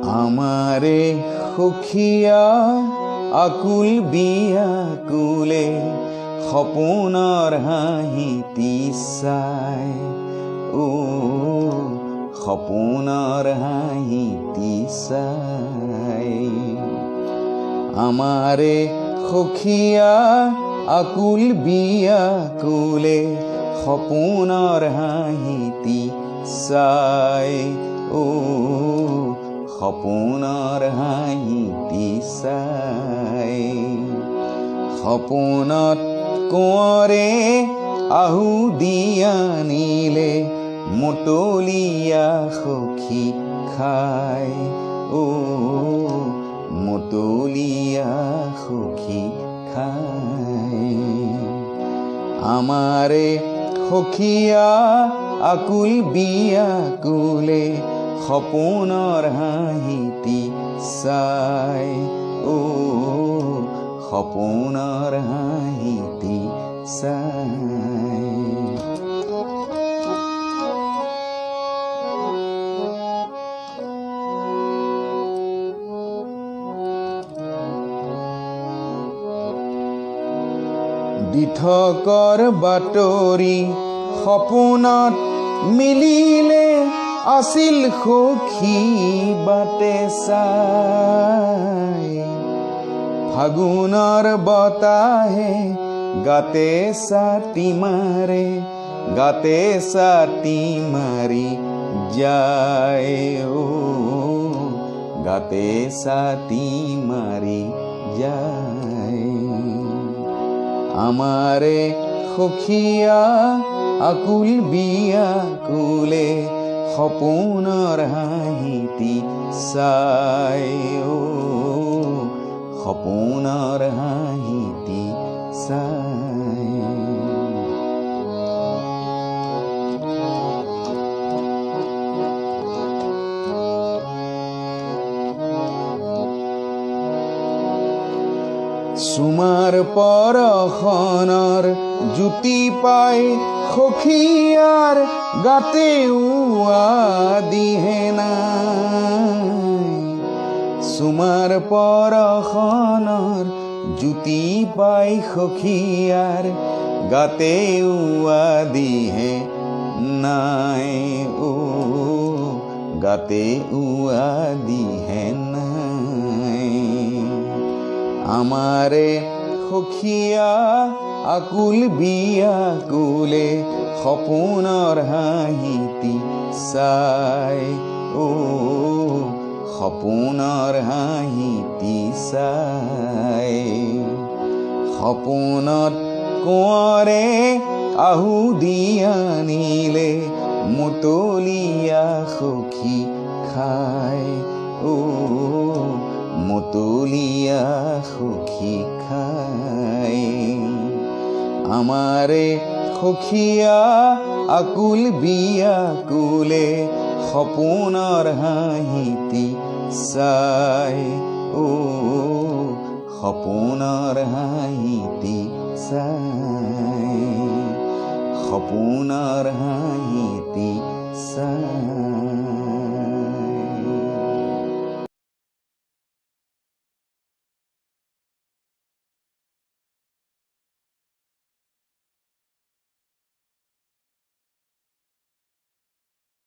আমাৰে সুখীয়া আকুল বিয়াকুলে সপোনৰ হাঁহিটি চাই সপোনৰ হাঁহিটি চাই আমাৰে সুখীয়া আকুল বিয়াকুলে সপোনৰ হাঁহিটি চাই সপোনৰ হাঁহিটি চাই সপোনত কোঁৱৰে আহু দিয়া নিলে মতলীয়া সখী খাই মতলীয়া সখী খাই আমাৰে সখীয়া আকুল বিয়াকুলে সপোনৰ হাঁহিটি চাই সপোনৰ হাঁহিটি চাই দিঠকৰ বাতৰি সপোনত মিলিলে আছিল সখী বাটে চাই ফাগুনৰ বতাহে গাতে ছাতি মাৰে গাতে ছাতি মাৰি যায় গাতে ছাতি মাৰি যায় আমাৰে সখীয়া আকুল বিয়াকুলে সপোনৰ হাঁহিটি চাই সপোনৰ হাঁহিটি চাই চুমাৰ পৰশনৰ জ্যোতি পাই সখীয়াৰ গাতে দিহে নাই চুমাৰ পৰশনৰ জ্যোতি পাই সখীয়াৰ গাতে দিহে নাই গাতে দিহে নাই আমাৰে সখীয়া আকুল বিয়াকুলে সপোনৰ হাঁহিটি চাই সপোনৰ হাঁহিটি চাই সপোনত কোঁৱৰে আহু দিয়া নিলে মতলীয়া সখী খাই মতলীয়া সখী খাই আমাৰে সখীয়া আকুল বিয়াকুলে সপোনৰ হাঁহিটি চাই সপোনৰ হাঁহিটি চাই সপোনৰ হাঁহিটি